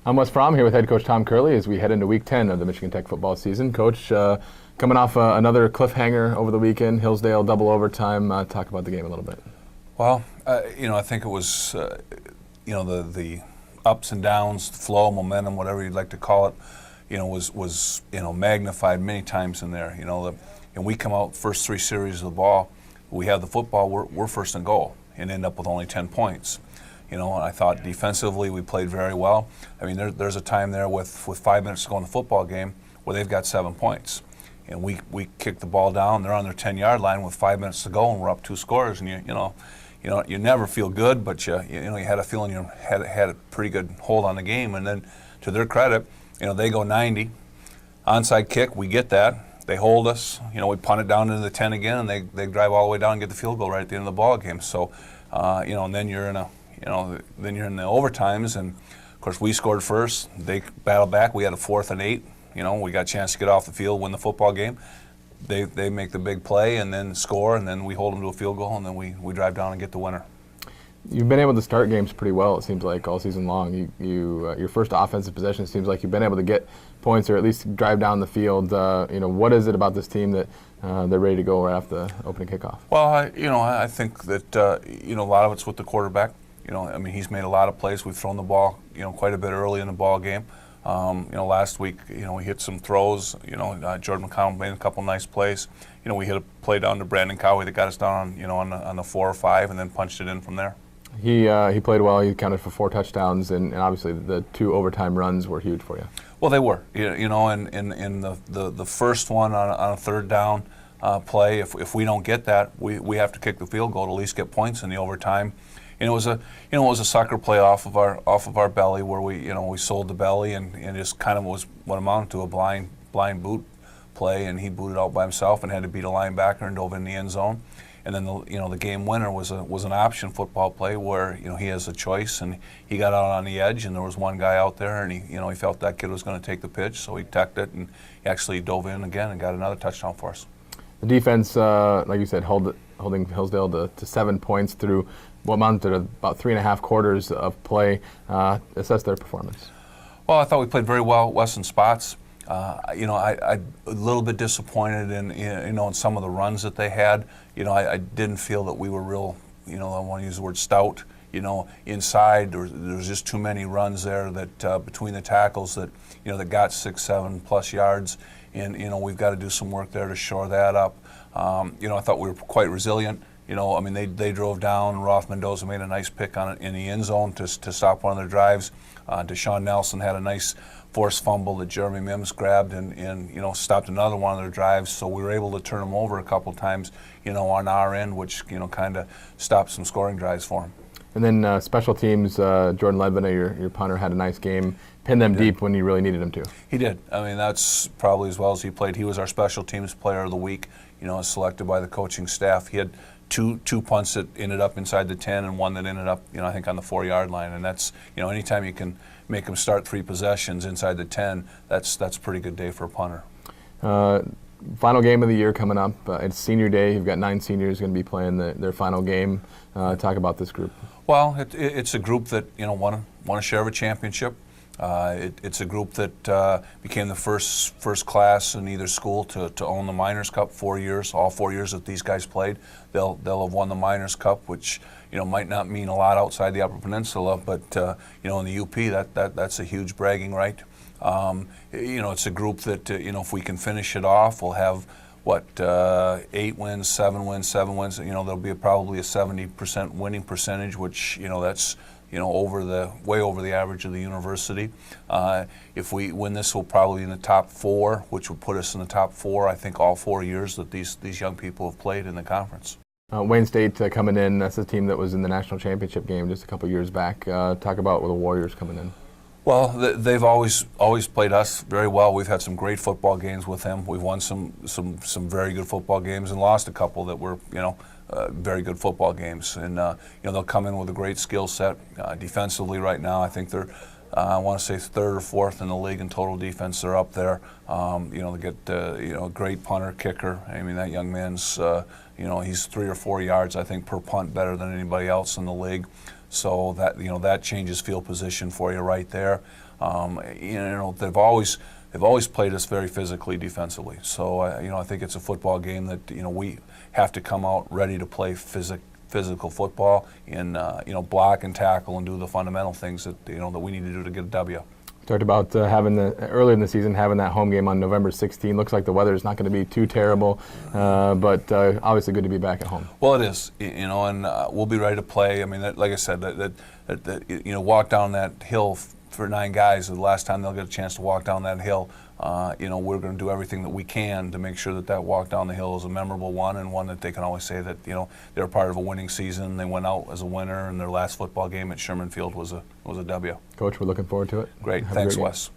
I'm Wes Fromm here with head coach Tom Kearly as we head into Week 10 of the Michigan Tech football season. Coach, coming off another cliffhanger over the weekend, Hillsdale double overtime. Talk about the game a little bit. Well, I think it was, the ups and downs, flow, momentum, whatever you'd like to call it, was magnified many times in there. And we come out first three series of the ball, we have the football, we're first and goal, and end up with only 10 points. And I thought defensively we played very well. I mean, there's a time there with 5 minutes to go in the football game where they've got 7 points. And we kick the ball down, they're on their 10-yard line with 5 minutes to go, and we're up 2 scores. And you never feel good, but you had a feeling you had a pretty good hold on the game. And then to their credit, they go 90, onside kick, we get that. They hold us, we punt it down into the 10 again, and they drive all the way down and get the field goal right at the end of the ball game. So, and then you're in then you're in the overtimes, and of course we scored first. They battled back. We had a 4th and 8. We got a chance to get off the field, win the football game. They make the big play and then score, and then we hold them to a field goal, and then we drive down and get the winner. You've been able to start games pretty well, it seems like, all season long. Your first offensive possession, it seems like you've been able to get points or at least drive down the field. What is it about this team that they're ready to go right after the opening kickoff? Well, I think that a lot of it's with the quarterback. He's made a lot of plays. We've thrown the ball, quite a bit early in the ball game. Last week, we hit some throws. Jordan McConnell made a couple nice plays. We hit a play down to Brandon Cowie that got us down on the 4 or 5, and then punched it in from there. He played well. He counted for 4 touchdowns, and obviously the 2 overtime runs were huge for you. Well, they were. In the first one on a 3rd down play, if we don't get that, we have to kick the field goal to at least get points in the overtime. And it was a sucker play off of our belly where we sold the belly, and just kind of was what amounted to a blind boot play, and he booted out by himself and had to beat a linebacker and dove in the end zone. And then the game winner was an option football play where he has a choice, and he got out on the edge, and there was one guy out there, and he felt that kid was going to take the pitch, so he tucked it, and he actually dove in again and got another touchdown for us. The defense, like you said, holding Hillsdale to 7 points through what amounted to about 3.5 quarters of play. Assess their performance. Well, I thought we played very well, Western spots. I'm a little bit disappointed in some of the runs that they had. I didn't feel that we were real, I want to use the word stout, inside. There was just too many runs there that between the tackles that, that got 6, 7+ yards. And, we've got to do some work there to shore that up. I thought we were quite resilient. They drove down. Roth Mendoza made a nice pick on it in the end zone to stop one of their drives. Deshaun Nelson had a nice forced fumble that Jeremy Mims grabbed and stopped another one of their drives. So we were able to turn them over a couple times, on our end, which, kind of stopped some scoring drives for them. And then special teams, Jordan Ledbetter, your punter, had a nice game. Pinned them deep when you really needed him to. He did. That's probably as well as he played. He was our special teams player of the week, selected by the coaching staff. He had two punts that ended up inside the 10 and one that ended up, I think on the 4-yard line. And that's, anytime you can make them start 3 possessions inside the 10, that's a pretty good day for a punter. Final game of the year coming up. It's senior day. You've got 9 seniors going to be playing their final game. Talk about this group. Well, it's a group that want to share a championship. It's a group that became the first class in either school to own the Miners Cup 4 years. All 4 years that these guys played, they'll have won the Miners Cup, which might not mean a lot outside the Upper Peninsula, but in the UP that's a huge bragging right. It's a group that if we can finish it off, we'll have 8 wins, 7 wins, 7 wins. There'll be probably a 70% winning percentage, which that's way over the average of the university. If we win this, we'll probably be in the top 4, which would put us in the top 4. I think all 4 years that these young people have played in the conference. Wayne State coming in. That's a team that was in the national championship game just a couple years back. Talk about the Warriors coming in. Well, they've always played us very well. We've had some great football games with them. We've won some very good football games and lost a couple that were very good football games. And they'll come in with a great skill set defensively. Right now, I think they're I want to say 3rd or 4th in the league in total defense. They're up there. They get a great punter, kicker. That young man's he's 3 or 4 yards I think per punt better than anybody else in the league. So that that changes field position for you right there. They've always played us very physically defensively. So I think it's a football game that we have to come out ready to play physical football and block and tackle and do the fundamental things that that we need to do to get a W. Talked about earlier in the season having that home game on November 16. Looks like the weather is not going to be too terrible, but obviously good to be back at home. Well, it is, and we'll be ready to play. I mean, like I said, walk down that hill for 9 guys. The last time they'll get a chance to walk down that hill, we're going to do everything that we can to make sure that walk down the hill is a memorable one and one that they can always say that they're part of a winning season. They went out as a winner, and their last football game at Sherman Field was a W. Coach, we're looking forward to it. Great. Thanks, Wes.